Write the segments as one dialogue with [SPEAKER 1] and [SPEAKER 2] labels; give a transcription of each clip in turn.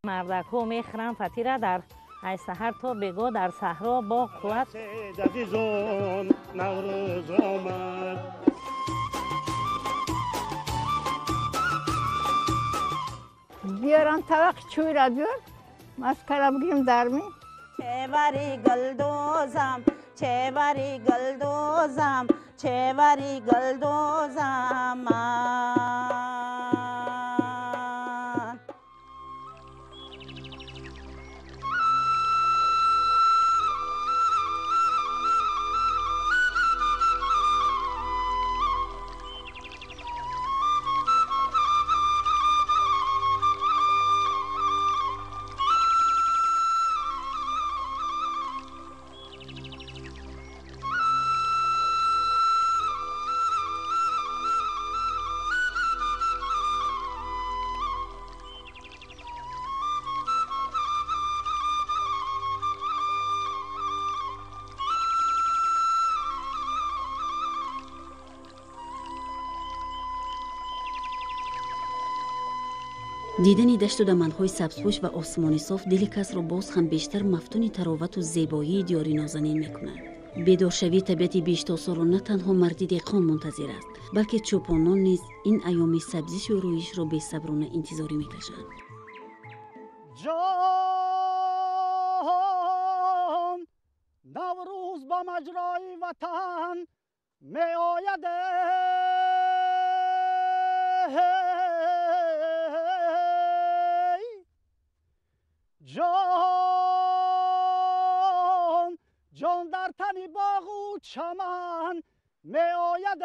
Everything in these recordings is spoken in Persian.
[SPEAKER 1] مردک ها میخرن فطیره در از سحر تا بگاه در صحرا با قوت.
[SPEAKER 2] نوروز آمد.
[SPEAKER 3] بیارن طبق چوی را بیار مسکره بگیریم درمی.
[SPEAKER 4] چه وری گلدوزم چه وری گلدوزم چه وری گلدوزم من.
[SPEAKER 5] دیدن دشت و دمن‌های سبزپوش و آسمان صاف دل کس را باز هم بیشتر مفتون تراوت و زیبایی دیاری نازنین می‌کند. بیدارشوی طبیعت بیشتاسا را نه تنها مردی دهقان منتظر است، بلکه چوپانان نیز این ایام سبزیش و رویش را بی‌صبرانه انتظاری می‌کشند.
[SPEAKER 2] جان نوروز با مجرای وطن می آید. جان در تنی باغ و چمن می آید.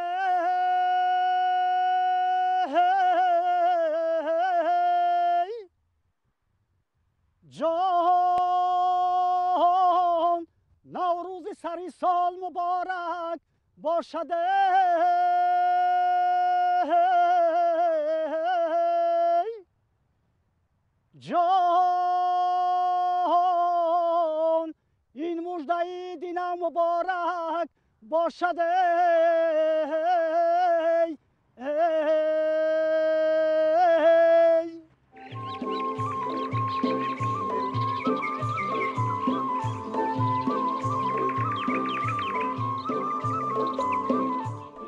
[SPEAKER 2] جان نوروز سری سال مبارک باشد. جان این مژده دینم مبارک باشد.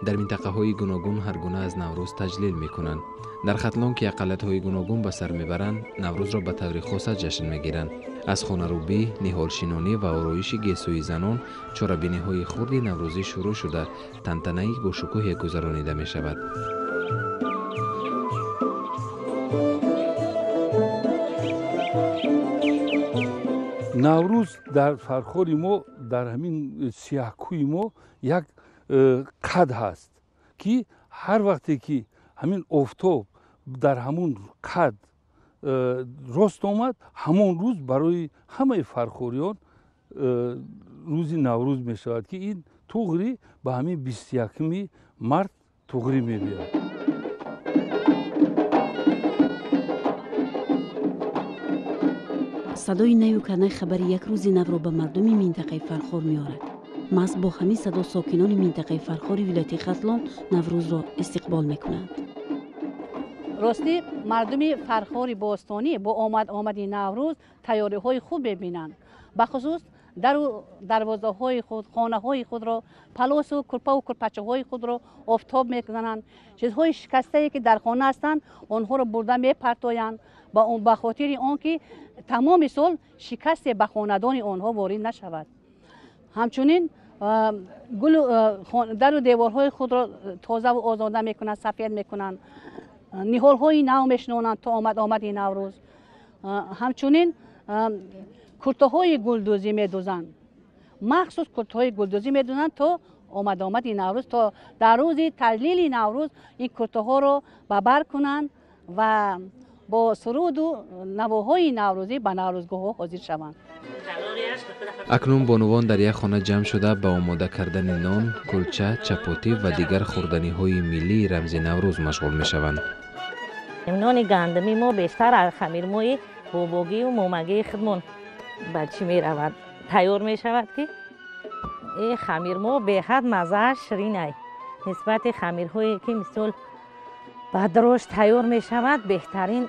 [SPEAKER 6] در منطقه های گوناگون هر گونه از نوروز تجلیل می کنند. در ختلان که اقلیت های گوناگون به سر میبرند، نوروز را به طور خاص جشن میگیرند. از خانه‌روبی، نهالشینانی و آرایش گیسوی زنان چاره‌بینی های خردی نوروزی شروع شده، تنتنه‌ای با شکوه گذرانیده می شود.
[SPEAKER 7] نوروز در فرخور ما در همین سیاه‌کوی ما یک قد هست که هر وقتی که همین آفتاب در همون قد راست آمد، همون روز برای همه فرخوریان روز نوروز می شود که این توغری به همین 21 مارت توغری می بیاد.
[SPEAKER 5] صدای نیو کنه خبر یک روز نو را به مردم منطقه فرخور می آرد. ماست با همین صدا ساکنان منطقه فرخور ولایت ختلان نوروز را استقبال می کنند.
[SPEAKER 8] راستی مردم فرخور باستانی با آمدی نوروز تیاری های خوب ببینند. بخصوص در دروازه های خود، خانه های خود را، پلاس و کرپه و کرپچه های خود را آفتاب میکنند. چیزهای شکسته که در خانه هستند آنها را برده میپرتایند به خاطر آنکه تمام سال شکست به خاندان آنها وارد نشود. همچنین در و دیوارهای خود را تازه و آزاده میکنند، سفید میکنند. نهال های نو میشنونند تا آمد نوروز. همچنین کرته های گلدوزی میدوزند، مخصوص کرته های گلدوزی میدوزند تا آمد نوروز، تا در روز تجلیل نوروز این کرته ها را ببر کنند و با سرود و نواهای نوروزی به نوروزگاه ها حاضر شوند.
[SPEAKER 6] اکنون بانوان در یک خانه جمع شده به آماده کردن نان، کلچه، چپاتی و دیگر خوردنی های ملی رمز نوروز مشغول می شوند.
[SPEAKER 1] نان گندمی ما بیشتر از خمیرمای بوبوگی و مومگی خودمون بچی می رود تیار می شود که این خمیرما به حد مزه شیرین است نسبت خمیرهایی که مثل با درشت تیار می شود. بهترین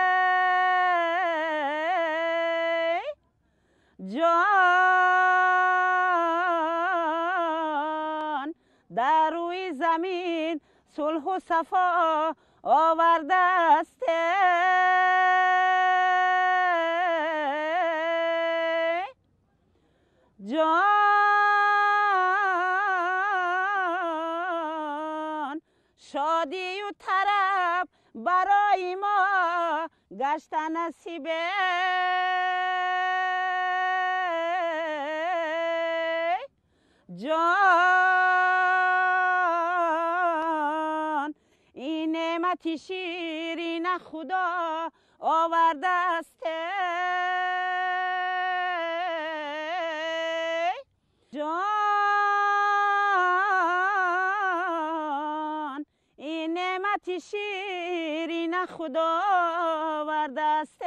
[SPEAKER 4] جان در روی زمین صلح و صفا آورده است جان شادی و طرب برای ما گشت نصیبه جان این نعمت شیرین خدا آورده است جان این نعمت شیرین خدا آورده است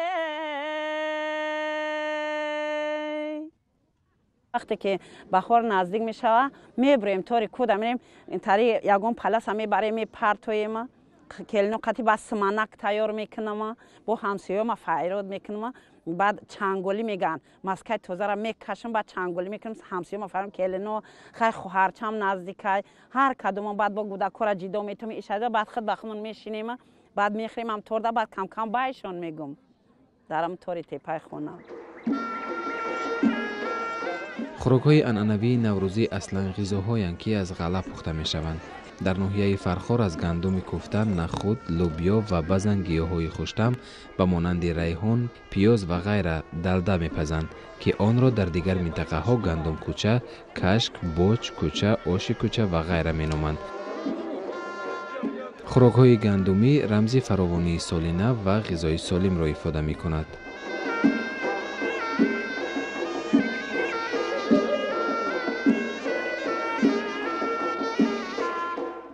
[SPEAKER 4] وقتی که بهار نزدیک می شود میبریم طوری کودا میریم این طری یگون پلاس هم میبریم میپرتویم کلنو قطی با سمنک تیار میکنم با همسایه‌ام فایرود میکنم بعد چنگولی میگن مسکه توزه را میکشم بعد چنگولی میکنم همسایه‌ام فایرم کلنو خیلی خواهرچم نزدیکه هر کدوم بعد با گودکورا جیدو میتونم ایشاده بعد خود بخمون میشینیم بعد میخریم هم تورده بعد کم کم بایشون میگم درم طوری تیپای خونم.
[SPEAKER 6] خوراک‌های عنعنوی نوروزی اصلا غذاهایند که از غله پخته می‌شوند. در ناحیه فرخار از گندم کوفته، نخود، لوبیا و بعضاً گیاهای خوش‌طعم به مانند ریحان، پیاز و غیره دلده می‌پزند که آن را در دیگر منطقه‌ها گندم کوچه، کشک، بوچ کوچه، آش کوچه و غیره می‌نامند. خوراک‌های گندمی رمز فراوانی سال نو و غذای سالم را ifade می‌کند.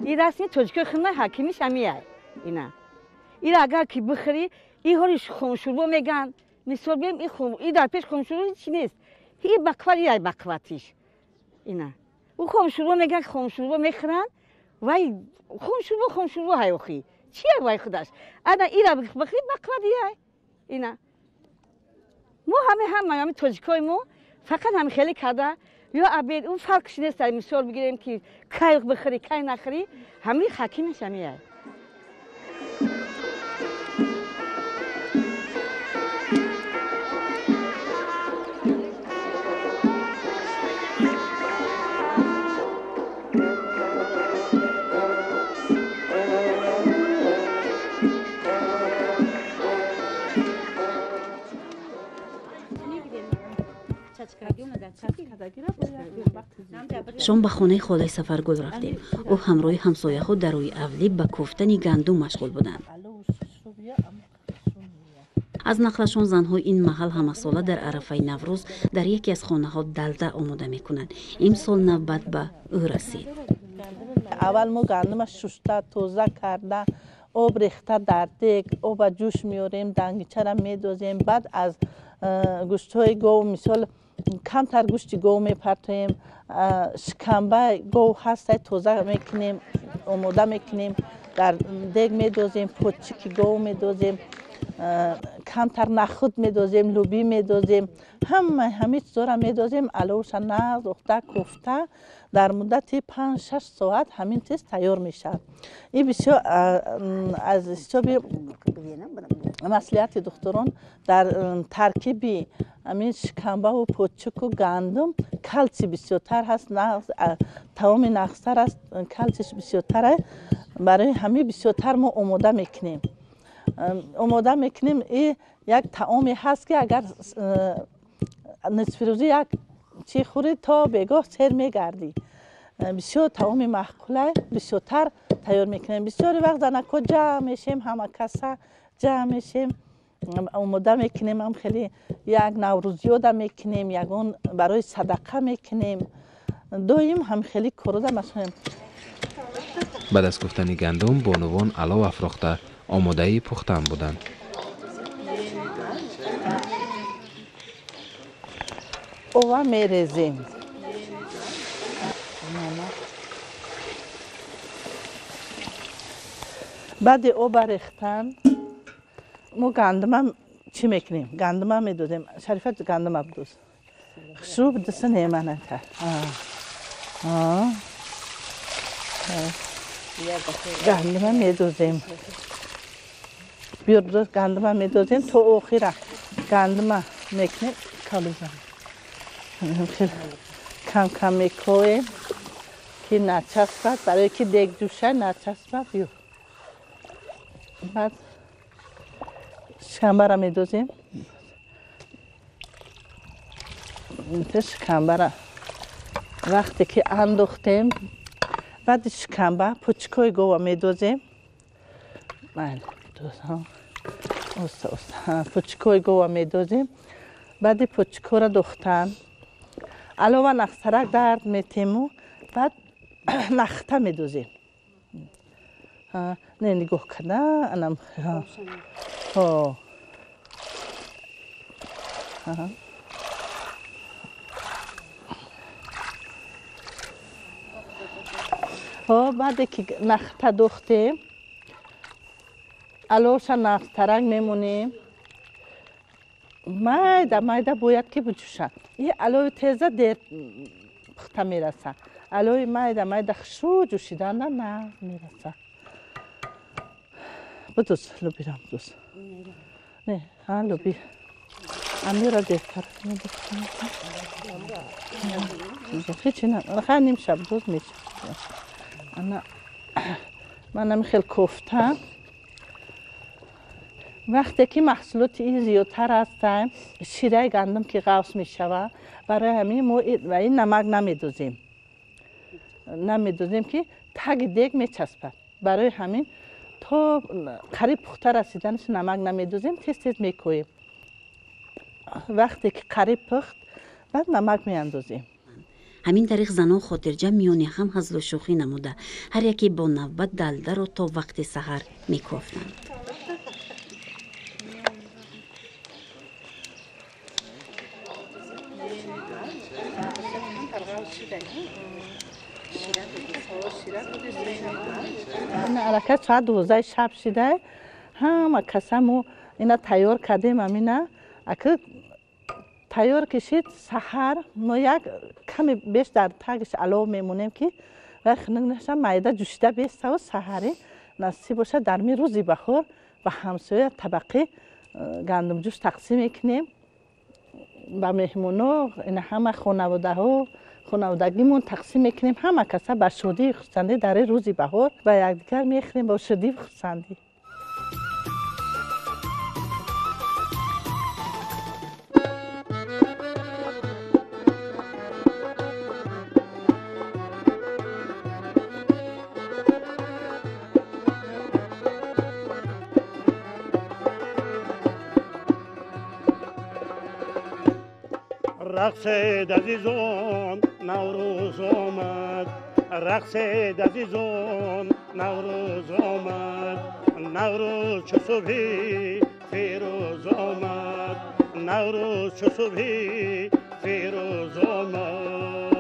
[SPEAKER 1] این رسمی تاجیک خدمت حکیمیش همیه اینا. این اگر کی بخری این هاریش خمشوربا میگن مثال بیم این در پیش خمشوربا هیچی نیست. این بکواری ای بکواتیش اینا. او خمشوربا میگن خمشوربا میخرن وای خمشوربا های اخی چیه وای خودش انا این را بخری بکواری ای اینا. ما همه تاجیکای ما فقط هم خیلی کرده یا عبید اون فرقش نیست. مثال بگیریم که کی بخری کی نخری همین حکیمش همیه.
[SPEAKER 5] شام به خانه خاله سفرگل رفتیم. او همراه همسایه ها در روی اولی به کوفتن گندم مشغول بودند. از نقلشان زنهای این محل همه ساله در عرفه نوروز در یکی از خانه ها دلده آماده می کنند. این سال نوبت به او رسید.
[SPEAKER 9] اول ما گندم شسته توزه کرده آب ریخته در دیگ آب جوش میاریم دنگیچه را میدوزیم بعد از گوشت های گاو مثال کمتر گوشت گاو میپرتویم شکمبه گاو هست توزه میکنیم آماده میکنیم در دیگ میدوزیم پوچک گاو میدوزیم کمتر نخود میدوزیم لوبی میدوزیم همه چیزا را میدوزیم علوش نغز اخته کوفته در مدت 5-6 ساعت همین چیز تیار میشه. این بسیار از حساب مصلحت دکتران در ترکیب همین شکمبه و پوچک و گندم کلسی بسیارتر هست نغز تمام نغزتر است کلسیش بسیارتره برای همین بسیارتر ما آماده میکنیم این یک طعامی هست که اگر نصف روزی یک چی خوری تا بگاه سیر میگردی بسیار طعام محقوله بسیارتر تیار میکنیم. بسیاری وقت زنکا جمع میشیم همه کسا جمع میشیم آماده میکنیم هم خیلی یک نوروز یاده میکنیم یکون برای صدقه میکنیم دویم هم خیلی کروده مثلا.
[SPEAKER 6] بعد از گفتن گندم بانوان علاوه افراخته آماده پختن بودند.
[SPEAKER 9] اوه میریزیم بعد او ریختن ما گندم چی میکنیم گندم میدوزیم شریفت گندم بدوز خوب دست نیمانه تر گندم میدوزیم بیار گندم میدوزیم تا آخر گندم میکنیم کالوزم خیلی کم کم میکنیم که نچسبد برای که دیگ جوشه نچسبد بیو بعد شکمبه را میدوزیم شکمبه را وقتی که انداختیم بعد شکمبه پوچکوی گوه میدوزیم پوچکوی گوه میدوزیم بعد پوچکو را دوختن علاوه نخسرک درد میتیمو بعد نخته میدوزیم نه نگاه کنه انم بعد که نخته دوختیم علوش نخترک میمونیم مایده باید که بجوشن یه علوی تیزه دیر پخته میرسه علوی مایده خشو جوشیدن نه میرسه بدوز لوبی رام دوز نه ها لوبی امیرا دیتر هیچی نه خیلی نیم شب دوز میشه منم خیلی کوفتم وقتی که محصولات این زیادتر هستن شیره گندم که قوس میشوه برای همین ما این نمک نمیدوزیم که تگ دیگ میچسبد برای همین تا قریب پخته رسیدنش نمک نمیدوزیم تیز میکنیم وقتی که قریب پخت بعد نمک میاندازیم
[SPEAKER 5] همین طریق زنان خاطرجمع میانی هم هزل و شوخی نموده هر یکی با نوبت دلده رو تا وقت سحر میکوفتند.
[SPEAKER 9] این حرکت ساعت 12 شب شده همه کسمو اینا تیار کردیم امینه اگه تیار کشید سحر ما یک کمی بیش در تگش علاوه میمونیم که وقت نگنشم مایده جوشیده بیسته و سحری نصیب باشه در می روزی بخور و همسایه طبقه گندم جوش تقسیم میکنیم با مهمونو این همه خانوادگیمون تقسیم میکنیم همه کسا با شادی خرسندی در روزی بهار و یکدیگر میخوریم با شادی خرسندی.
[SPEAKER 2] رقص عزیزان نوروز آمد رقص عزیزان نوروز آمد نوروز چو صبحی فیروز آمد نوروز چو صبحی فیروز آمد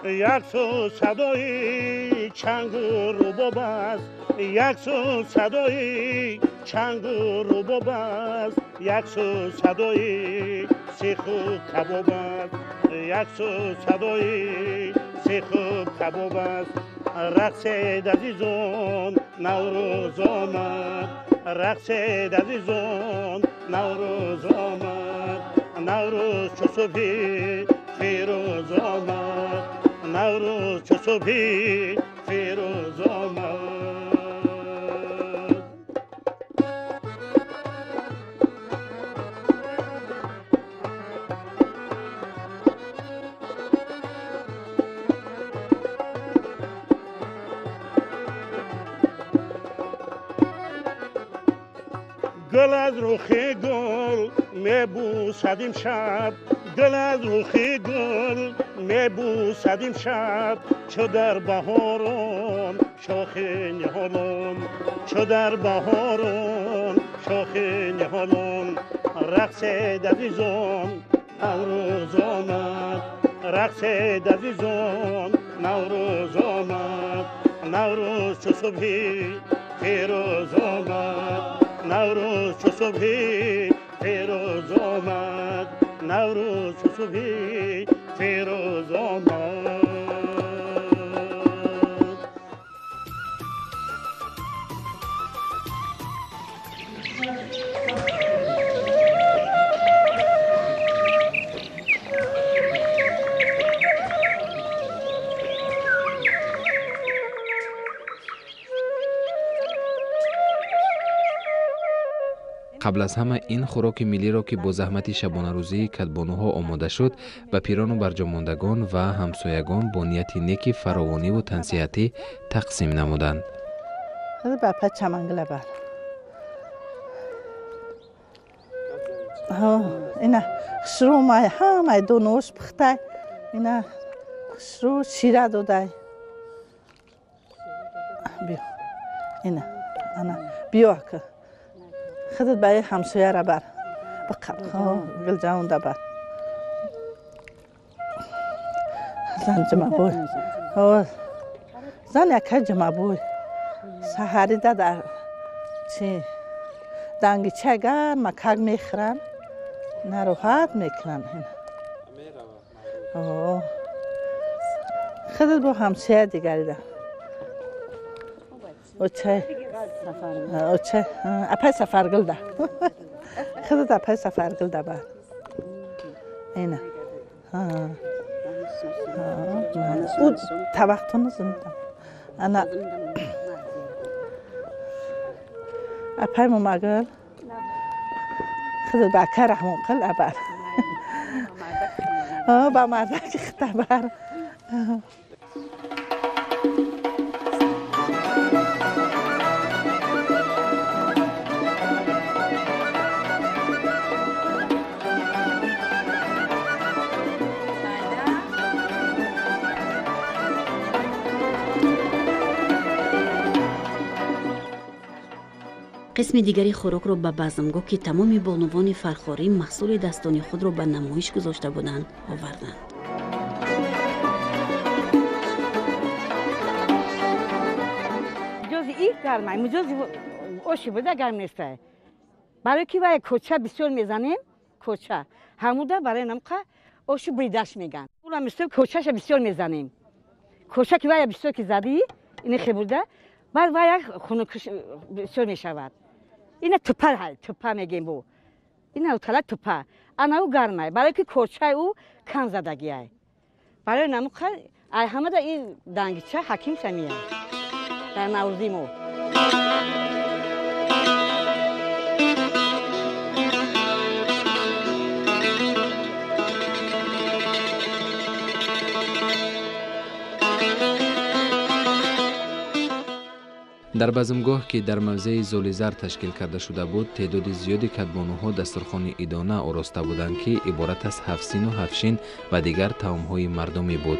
[SPEAKER 2] یک سو صدای چنگ و رباب است یک سو صدای چنگ و رباب است یک سو صدای سیخ و کباب است یک سو صدای سیخ و کباب است رقص عزیزان نوروز آمد رقص عزیزان نوروز آمد نوروز چو صبحی فیروز آمد نوروز چو صبحی فیروز آمد گل از رخ گل میبوسد شب گل از رخ گل میبوسد شب چو در بهاران شاخ نهالان چو در بهاران شوخی نهالون رقص دویزون نوروز آمد رقص دویزون نوروز آمد نوروز چو صبحی پیروز آمد نوروز چو صبحی پیروز آمد نوروز چو صبحی پیروز آمد
[SPEAKER 6] قبل از همه این خوراک ملی را که با زحمت شبانه روزی کدبانوها آماده شد به پیران و برجاماندگان و همسایگان با نیت نیکی فراوانی و تنصیحاتی تقسیم نمودند.
[SPEAKER 9] بپا چمنگله بر اینا خسرو مای همه دونوش پخته اینا خسرو شیره داده بیا اینا انا بیا که خودت برای همسایه را بر گل جاون دا بر زن جمع بوی زن یکه جمع بوی سهری دا در چی دنگی چه گر مکگ میخرن نروحات میکنن خودت با همسایه دیگری دا اوچه اپای سفرگل ده خودت اپای سفرگل ده بر اینه او طبقتون زندم انا اپای ممگل خودت بکر رحمون قل ابر با مردک اختبر
[SPEAKER 5] قسم دیگری خوراک را به بزمگاه که تمام بانوان فرخاری محصول دستانی خود را به نمایش گذاشته بودند آوردند.
[SPEAKER 1] جز این گرمه جز آشی بوده گرم نیسته برای که وای کوچه بسیار میزنیم کوچه هموده برای نمکه آشی بریدش میگن اونم مثل کوچهش بسیار میزنیم کوچه که وای بسیار که زدی این خیبوده بعد وای خونکش بسیار میشود این توپه میگیم بو این اوتلا توپه انا او گرمه برای که کوچه او کم زدگیه برای نمکه همه دا این دنگچه حکیم شمیه در نوروزی مو
[SPEAKER 6] در بزمگاه که در موضع زولیزر تشکیل کرده شده بود تعداد زیادی کدبانوها دسترخوان ایدانه آراسته بودند که عبارت از هفسین و هفشین و دیگر طعام‌های مردمی بود.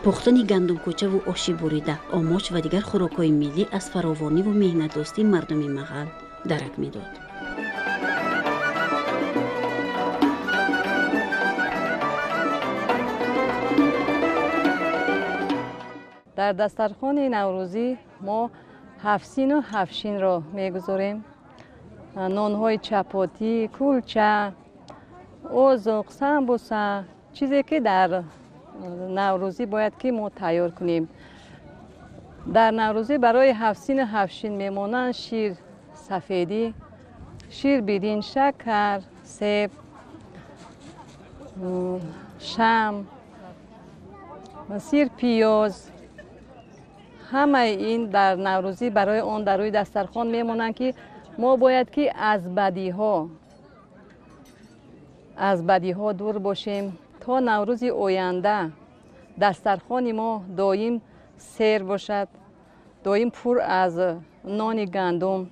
[SPEAKER 5] پختن گندم کوچه و آشی بریده، آماچ و دیگر خوراک‌های ملی از فراوانی و مهنت‌دوستی مردم محل درک می‌داد.
[SPEAKER 10] در دسترخوان نوروزی ما هفسین و هفشین را میگذاریم. نان‌های چپاتی، کلچه، اوزق، سمبوسه، چیزی که در نوروزی باید که ما تیار کنیم. در نوروزی برای هفسین و هفشین میمانند شیر سفیدی، شیر بیدین، شکر، سیب، شم، سیر پیاز، همه این در نوروزی برای آن در روی دسترخوان میمونند که ما باید که از بدی ها دور باشیم تا نوروز آینده دسترخوان ما دایم سیر باشد، دایم پر از نان گندم،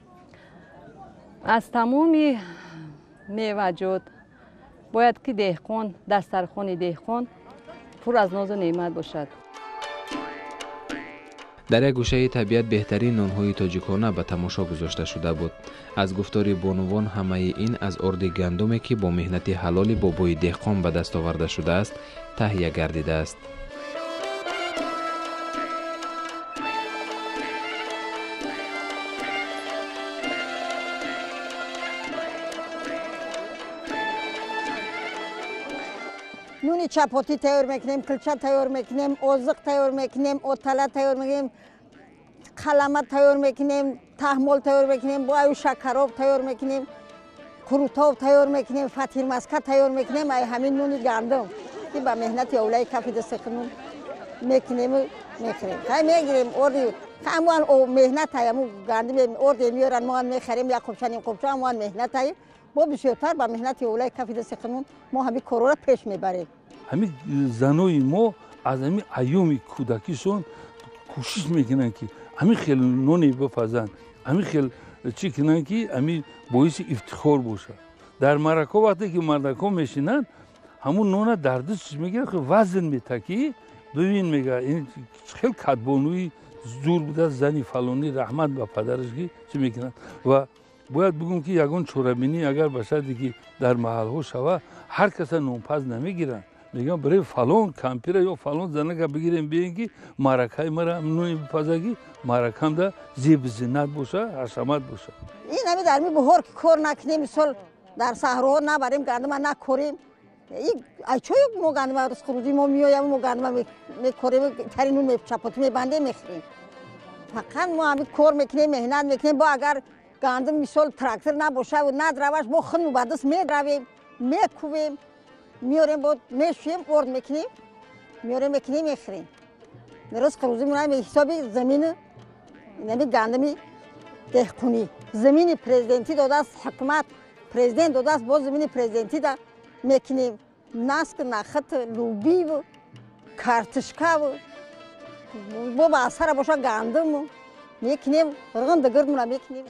[SPEAKER 10] از تمام میوه‌جات باید که دهقان دسترخوان دهقان پر از ناز و نعمت باشد.
[SPEAKER 6] در یک گوشه طبیعت بهترین نان‌های تاجیکانه به تماشا گذاشته شده بود. از گفتار بانوان همه این از ارد گندمی که با مهنت حلال بابای دهقان به دست آورده شده است تهیه گردیده است.
[SPEAKER 11] نونی چپاتی تیار میکنیم، کلچه تیار میکنیم، آزق تیار میکنیم، اوتله تیار میکنیم، قلمه تیار میکنیم، تحمل تیار میکنیم، با شکراب تیار میکنیم، کروتاب تیار میکنیم، فطیر مسکه تیار میکنیم. ای همین نونی گندم که با مهنت اولای کفی دست خونون میکنیم میخریم. خیلی میگیریم اردی همون او مهنت هایمون گندم اردی میارن ما میخریم یا خوبشنیم خوبشن همون مهنت هایی با بسیارتر با مهنت اولای کفی دست خونون ما همین کارو را پیش میبریم.
[SPEAKER 7] همین زنای ما از همین ایام کودکیشون کوشش میکنن که همین خیلی نونی بپزن، همین خیلی چی کنن که همین باعث افتخار باشه. در مرکه وقتی که مردکا میشینن همون نونه در دستش میگیره که وزن میتکی. ببین میگه این خیلی کدبانوی زور بوده زنی فلانی رحمت به پدرش که چی میکنن. و باید بگم که یگان چوربینی اگر باشد که در محل ها شوه هر کس نونپز نمیگیرن، میگن برای فلان کمپیره یا فلان زنه بگیریم بیاین که مرکه مرا نونی بپزگی مرکه هم ده زیب زینت باشه، حشمت باشه.
[SPEAKER 11] این همین در می بهار که کار نکنیم، مثال در صحراها نبریم گندم نکاریم. این چوی ما گندم از خروجی ما میایم ما گندم میکاریم ترین نون چپاتی میبنده میخریم. فقط ما همین کار میکنیم مهنت میکنیم. با اگر گندم مثال تراکتور نباشه و ندروش ما خود مبادس میدرویم میکوبیم میاریم بود میشویم ارد میکنیم میاریم میکنیم میخریم. درست خروجی مونم حسابی زمین نمی گندمی دهقونی زمین پرزیدنتی داده است حکومت پرزیدنت داده است با زمین پرزیدنتی دا میکنیم نسک نخت لوبی و کارتشکا و با اثر باشه گندم میکنیم رغم دگرد مونم میکنیم.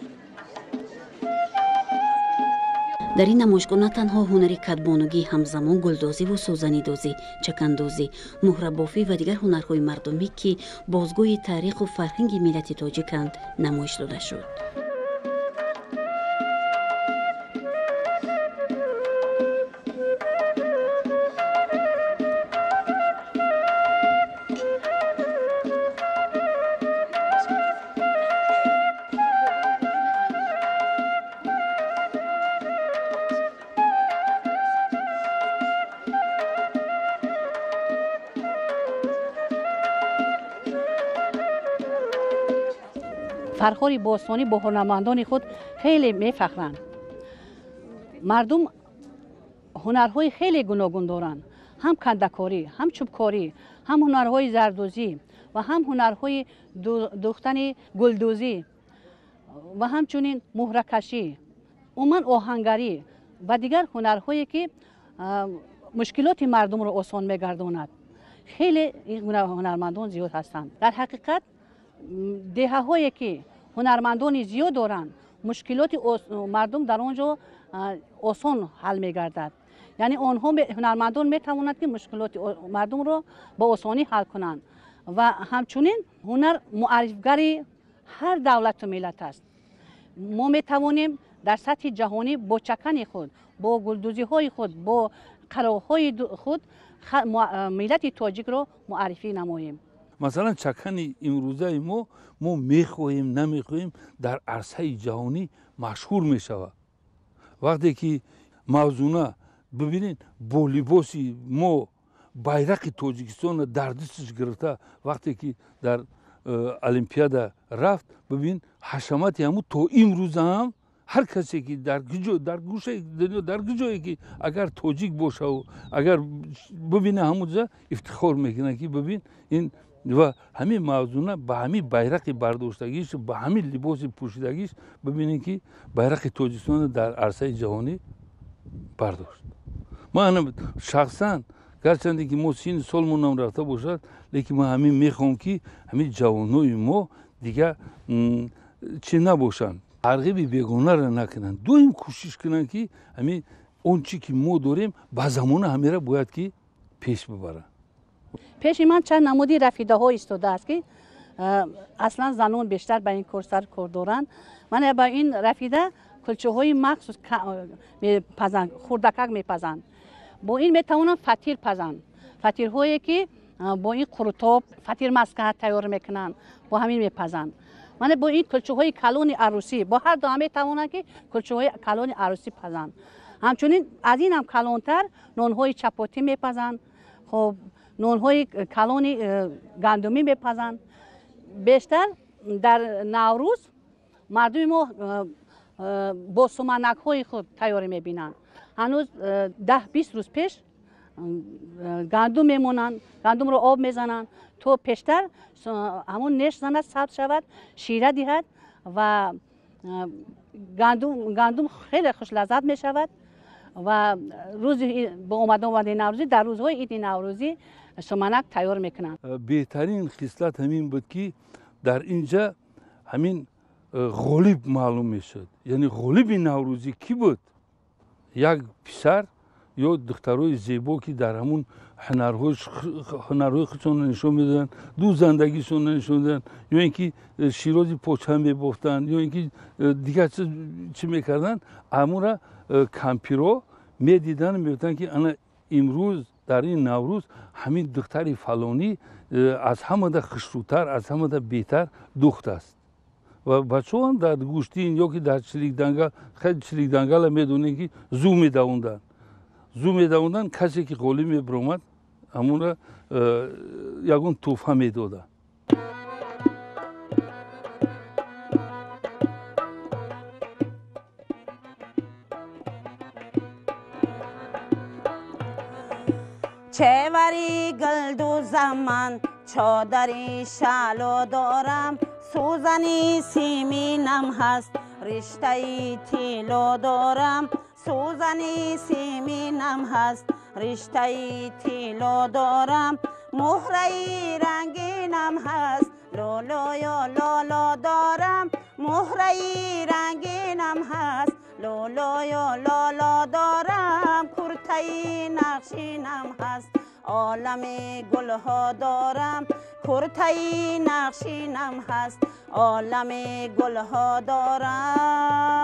[SPEAKER 5] در این نمایشگاه نه تنها هنری کدبانوگی همزمان گلدوزی و سوزنیدوزی، چکندوزی، مهره‌بافی و دیگر هنرهای مردمی که بازگوی تاریخ و فرهنگ ملت تاجیکند نمایش داده شد.
[SPEAKER 8] فرخاری باستانی با هنرمندان خود خیلی میفخرند. مردم هنرهای خیلی گوناگون دارند. هم کندکاری، هم چوبکاری، هم هنرهای زردوزی و هم هنرهای دوختن گلدوزی و همچنین مهره‌کشی، عموما آهنگری و دیگر هنرهایی که مشکلات مردم را آسان میگرداند. خیلی این هنرمندان زیاد هستند. در حقیقت دهه‌هایی که هنرمندان زیاد دارند مشکلات مردم در آنجا آسان حل می‌گردد. یعنی آنها هنرمندان می‌توانند که مشکلات مردم را با آسانی حل کنند و همچنین هنر معرفی‌گر هر دولت و ملت است. ما می‌توانیم در سطح جهانی با چکن خود، با گلدوزی‌های خود، با قلاهای خود ملت تاجیک را معرفی نماییم.
[SPEAKER 7] مثلا چکن امروزه ما میخواهیم نمیخواهیم در عرصه جهانی مشهور میشود. وقتی که موضوعنا ببینین با لباسی ما bayrak تاجیکستان در دستش گرفته وقتی که در المپیاد رفت ببین حشمت همون تا امروز هم هر کسی که در گوشه دنیا در جایی که اگر تاجیک باشه و اگر ببینه همونجا افتخار میکنه که ببین این و همین موضوعنا با همین bayrak برداشتگیش با همین لباس پوشیدگیش ببینید که bayrak تاجیکستان در عرصه جهانی برداشت. من شخصا گرچه که ما سین سالمون هم رفته باشد لیکن من همین میخوام که همین جوانای ما دیگه چی نباشن ترغیب بیگانه را نکنن. دویم کوشش کنن که همین اون چی که ما داریم با زمان همه را باید که پیش ببره.
[SPEAKER 8] پیش من چند نمودی رفیده ها ایستاده است که اصلا زنان بیشتر به این کار سر کار دارند. من با این رفیده کلچه های مخصوص میپزند، خوردکک میپزند. با این میتوانند فطیر پزند، فطیر هایی که با این قرطاب فطیر مسکه تیار میکنند، با همین میپزند. من با این کلچه های کلون عروسی با هر دو هم میتوانند که کلچه های کلون عروسی پزند. همچنین از این هم کلانتر نان های چپاتی میپزند، خب نان های کلون گندمی میپزند. بیشتر در نوروز مردم ما با سمنک های خود تیاری میبینند. هنوز 10-20 روز پیش گندم میمونند، گندم رو آب میزنند تو پیشتر همون نش زند ثبت شود، شیره دهد و گندم خیلی خوش لذت می شود. و روز با اومدن نوروزی در روزهای عید نوروزی سمنک تیار میکنند.
[SPEAKER 7] بهترین خصلت همین بود که در اینجا همین غالب معلوم میشد. یعنی غالب نوروزی کی بود؟ یک پسر یا دخترای زیبا که در همون هنرهای خودشون نشون میدادن، دو زندگیشون نشون میدادن، یا اینکه شیرازی پوچه میبافتن، یا اینکه دیگه چی میکردن، همون را کمپیرو میدیدن، میگفتن که انا امروز در این نوروز همین دختر فلانی از همه ده خشروتر، از همه ده بهتر دخت است. و بچه هم در گوشتین یا که در چلیک دنگل، خیلی چلیک دنگل میدونن که زو میدوندن. زو میدوندن کسی که قولی میبرومد همون را یکون توفه میدادن.
[SPEAKER 12] چهوری گلدو زمان چادری شالو دارم، سوزنی سیمینم هست رشته تیلو دارم، سوزنی سیمینم هست رشته تیلو دارم، مهره رنگینم هست لولو یا لولو دارم، مهره رنگینم هست لولو یا لولو دارم، کرته نقشینم هست عالم گل ها دارم، کرته نقشینم هست عالم گل ها دارم.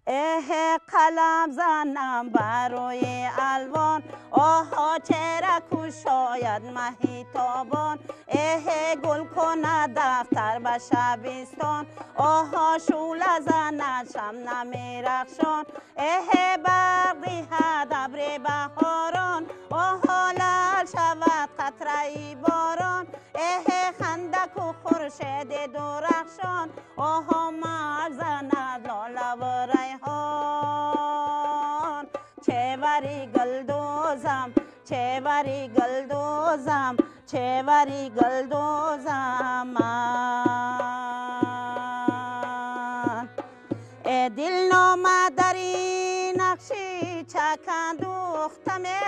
[SPEAKER 12] اه قلم زنم برای الوان، آها چرا کشاید مهیتابان، اه گل کند دفتر به شبستان، آها شول زند شمع میرخشان، اه برقی هد ابر بهاران، آها لال شود قطره باران، اه خندک و خورشید درخشان، آها مار زند لاله و ریحان. چهوری گلدوزم چهوری گلدوزم چهوری گلدوزم من، ای دل نامه در این نقشی چکن دوختمه،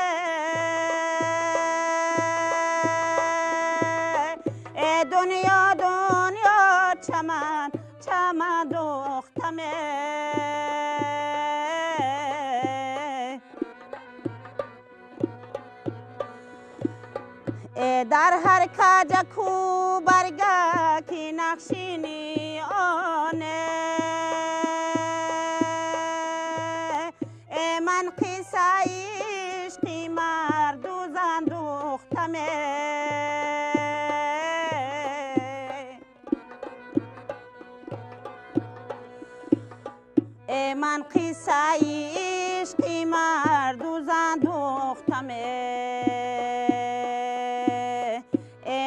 [SPEAKER 12] ای دنیا دنیا چمن چمن دوختمه، در هر کج کو برگه کی نقشینی آنه، من قصه عشقی مردو زندوختمه، من قصه عشقی مردو زندوختمه،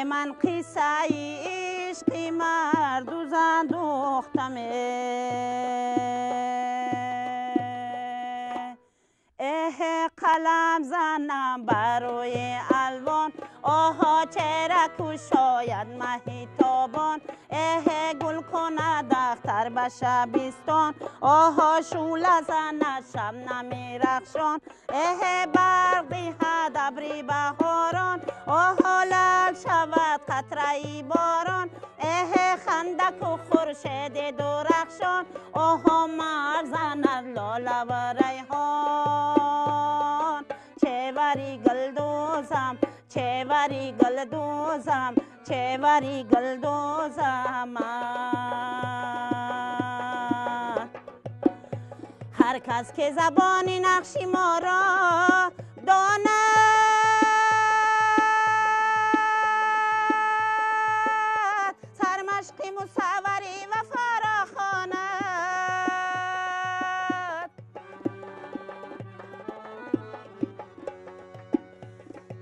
[SPEAKER 12] من قصه عشقی مردو زندوختمه، اه قلم زنم برای الوان، آها چرا کشاید مهیتابان، اه گل کند دختر به شبستان، آها شول زند شمع میرخشان، اه برقی هد ابر بهاران، آها لال لال شود قطره باران خندق و خورشید درخشان آها مر زند لاله و ریحان چه وری گل دوزم چه وری گل دوزم چه وری گل دوزم هر کس که زبان نقشی ما را داند سرمشقی مصوری و فراخواند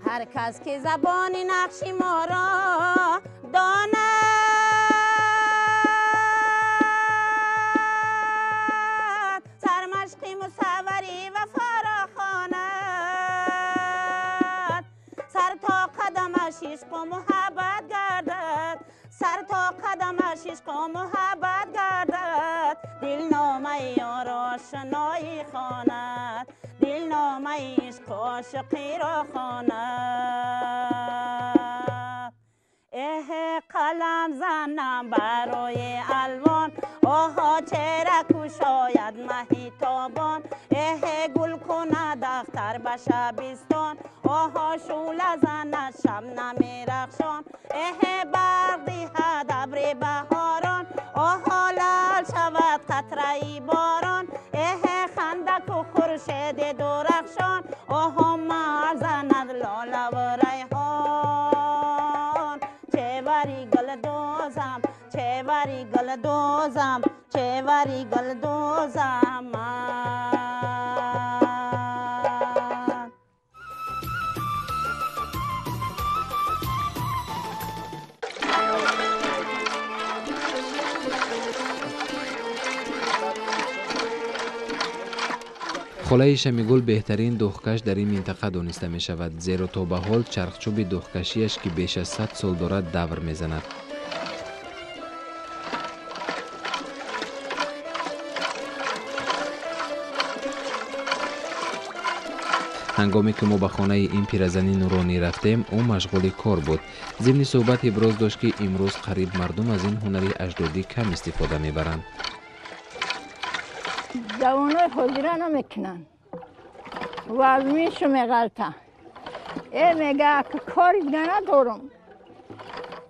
[SPEAKER 12] هر کس که زبان نقشی ما را داند سرمشقی مصوری و فراخواند سر تا قدمش عشق و محبت گردد سر تا قدمش عشق و محبت گردد دلنامه یار آشنایی خواند دلنامه عشق و عاشقی را خواند قلم زنم برای الوان آها چرا کوشاید مهی تابان گل کند اختر به شبستان آها شوله زند شبنم رخشان برق دهد ابر بهاران آها لال شود قطره باران خندق و خورشید درخشان آها مر زند لاله و ریحان چه وری گل دوزم چه وری گل دوزم چه وری گل دوزم
[SPEAKER 6] خلای شمیگل بهترین دخکش در این منطقه دانسته می شود زیرا تا به حال چرخچوب دخکشیش که بیش از 100 سال دارد دور می زند. هنگامی که ما به خانه این پیرزن نورانی رفتیم او مشغول کار بود. ضمن صحبت ابراز داشت که امروز قریب مردم از این هنری اجدادی کم استفاده می برند.
[SPEAKER 3] جوانای حاضره نمیکنن وزمیشو میغلطه میگه که کاری دیگه ندارم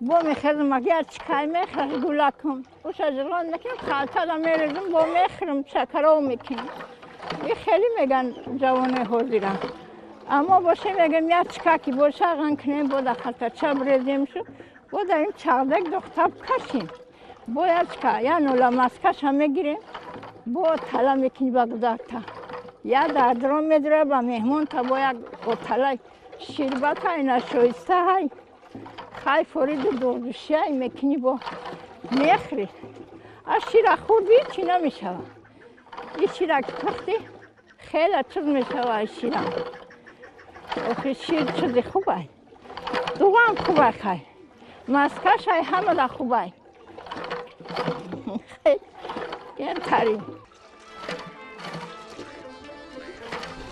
[SPEAKER 3] با میخرم مگه چکای میخرم گلکم او شجران میکنم خالتا دا میرزم با میخرم چکراو میکنم این خیلی میگن جوانای حاضره اما باشه میگم یا چکاکی باشه غن کنیم با دا خالتا چه بریزیم شو با دا این چغدک دختب کشیم باید چکا یا نولا مسکش هم میگیریم با تلا میکنی با گذارتا یا در درام میدره با مهمون تا باید با تلا شربت های نشویسته های خای فورید دوردوشی های میکنی با میخری از شیر خوردی چی نمیشوه این شیر که تختی خیلی چیز میشوه این شیر آخه شیر چیزی خوبه دوغا هم خوبه خیلی مسکش های همه دا خوبه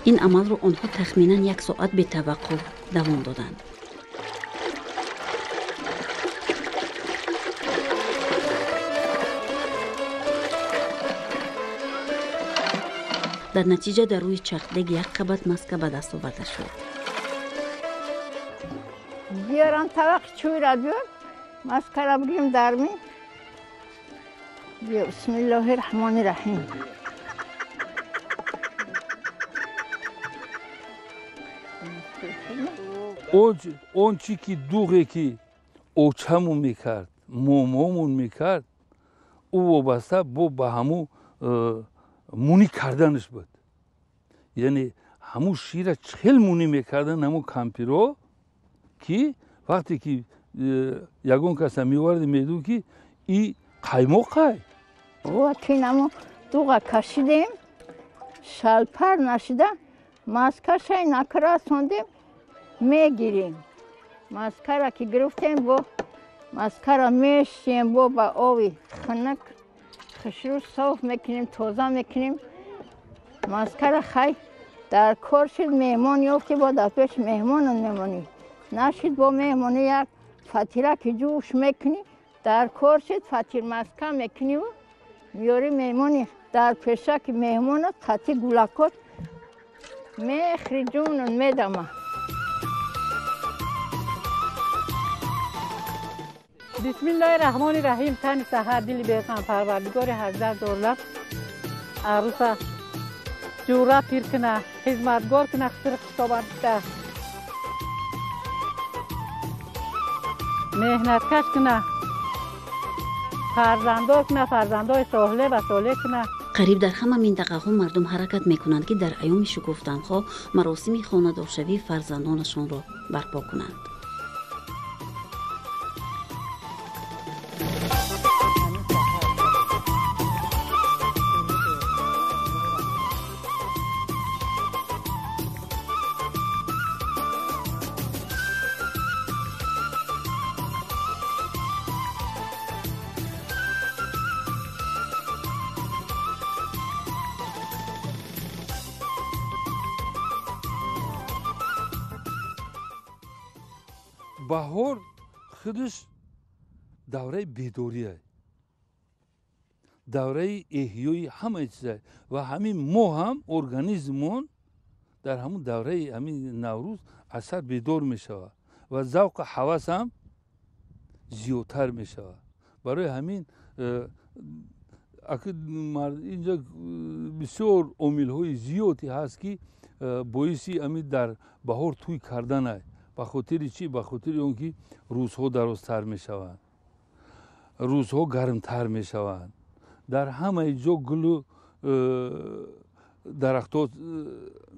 [SPEAKER 5] این عمل رو آنها تخمینا 1 ساعت به توقف دوام دادند. در نتیجه در روی چغدک 1 قبط مسکه به دست آورده شد.
[SPEAKER 3] بیارن طبق چوی را بیار مسکه را بگیریم درمی بسم الله الرحمن الرحیم
[SPEAKER 7] اون چی که دوغی که اوچمون میکرد مومومون میکرد او وابسته با همون مونی کردنش بود یعنی همون شیر چهل مونی میکردن همون کمپیرو که وقتی که یگون کس میوارد میدون که این قایماقه
[SPEAKER 3] وقتی نمو دوغا کشیدیم شلپر نشده مسکه شای نکره سوندیم میگیریم مسکه را که گرفتیم با مسکه را میشیم با آوی خنک خشروش صاف میکنیم تازه میکنیم مسکه را خی در کار شد مهمان یافتی با در پیش مهمان میمونی نشید با مهمانی یک فاتیره که جوش میکنی در کورشت فاتیر مسکن میکنی و میاری میمونی در پیشک میمونت خطی گلکات میخری جونن میدمه.
[SPEAKER 8] بسم الله الرحمن الرحیم. تن سحر دل بیسان پروردگار هزار دولت عروسا جورا پیر کنه خدمتگار کنه خسر خطابت ده مهنت کش کنه فرزندار کنه فرزندای صالح و صالح کنه.
[SPEAKER 5] قریب در همه منطقه ها مردم حرکت میکنند که در ایام شکفتن ها مراسم خانه‌دارشوی فرزندانشان را برپا کنند.
[SPEAKER 7] بهار خودش دوره بیداریه، دوره احیای همه چیزه و همین ما هم ارگانیزمون در همون دوره همین نوروز اثر بیدار میشود و ذوق هوس هم زیادتر میشود. برای همین اینجا بسیار عامل های زیادی هست که باعثی همین در بهار توی کردن است. به خاطر چی؟ به خاطر اونکه روزها درازتر می شوند، روزها گرمتر می شوند، در همه جا گل و درختات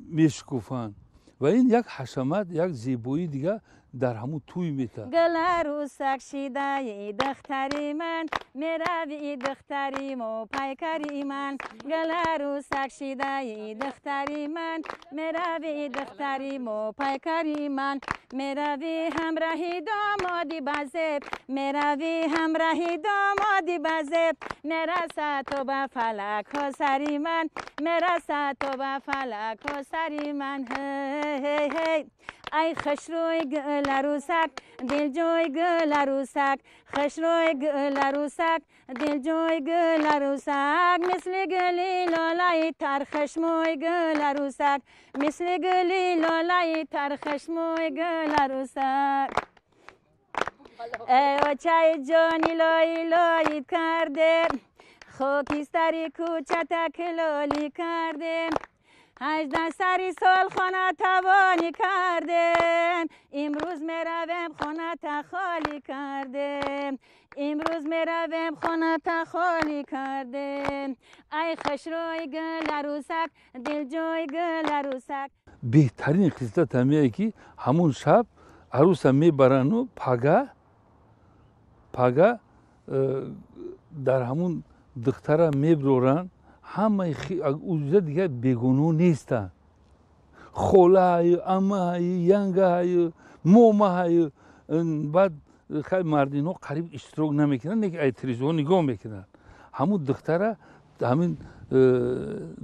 [SPEAKER 7] می شکوفند و این یک حشمت، یک زیبایی دیگه در همون توی میته.
[SPEAKER 12] گل عروسک شیدای دختری من میروی دختری مو پیکری من. گل عروسک شیدای دختری من میروی دختری مو پیکری من. میروی همراهی دامادی بزب میروی همراهی دامادی بزب. میرسه تو به فلک ها سری من میرسه تو به فلک ها سری من. هی هی ای خشروی گل عروسک دل جوی گل عروسک. خشروی گل عروسک دل جوی گل عروسک. مثل گلی لالای ترخشموی گل عروسک. مثل گلی لالای ترخشموی گل عروسک. ای و چای جانی لای لای کرده خاکستری کوچتک لالی کرده. 18 سری سال خانه توانی کردم امروز میروم خانه تا خالی کردم. امروز میروم خانه تا خالی کردم. ای خشروی گل عروسک دل جوی گل عروسک.
[SPEAKER 7] بهترین خصلت همیه که همون شب عروس میبرن و پگه در همون دختره میبرورن. همه اوزه دیگه بیگونو نیستن. خوله های، امه های، ینگه های، مومه های. بعد خیلی مردین ها قریب اشتراک نمیکنن، نیک ای تلویزیون نگاه میکنن. همون دختره همین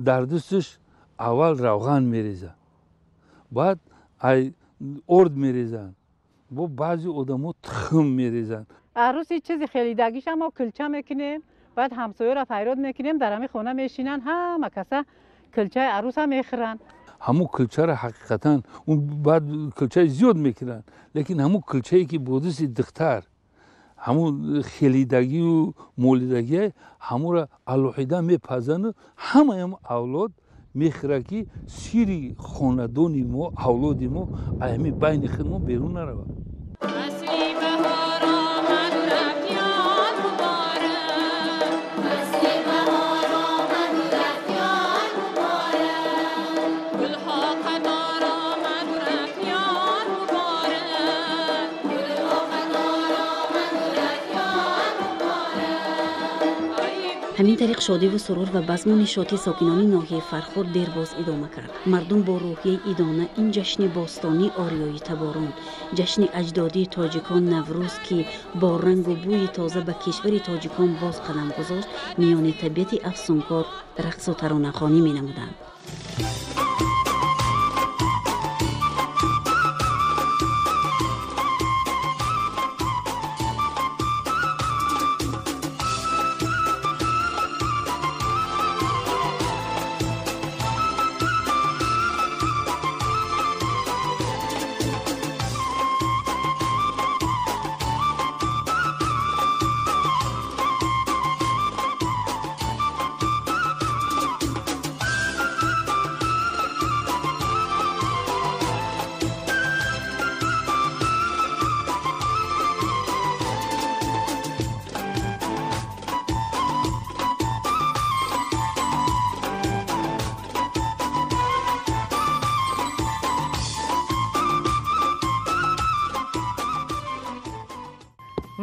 [SPEAKER 7] در دستش اول روغن میریزن، بعد ای ارد میریزن، با بعضی آدم ها تخم میریزن.
[SPEAKER 8] عروسی چیزی خیلیدگیش اما کلچه میکنیم، بعد همسایه را فریاد میکنیم در همین خونه میشینن، همه کسا کلچه عروس هم میخورن.
[SPEAKER 7] همون کلچه را حقیقتا اون بعد کلچه زیاد میکنن، لیکن همون کلچه ای که بودست دختر همون خیلیدگی و مولیدگی همون را الوحیده میپزن و همه هم اولاد میخوره که سیری خاندانی ما اولادی ما ایمی بین خود ما بیرون نروه.
[SPEAKER 5] همین طریق شادی و سرور و بزم و نشاطی ساکنان ناحیه فرخار دیرباز ادامه کرد. مردم با روحیه ایدانه این جشن باستانی آریایی تباران، جشن اجدادی تاجیکان نوروز که با رنگ و بوی تازه به کشور تاجیکان باز قدم گذاشت، میان طبیعت افسونکار رقص و ترانه‌خوانی می‌نمودند.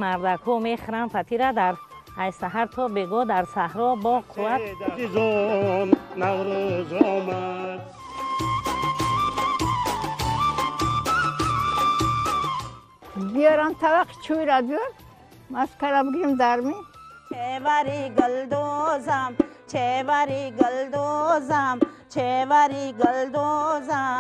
[SPEAKER 1] مردک ها میخرن فتی را در از سحر تا بگو در صحرا با قوت.
[SPEAKER 2] نوروز آمد.
[SPEAKER 3] بیارم طبق چوی را بیار مسکره بگیریم درمی.
[SPEAKER 12] چهوری گلدوزم چهوری گلدوزم چهوری گلدوزم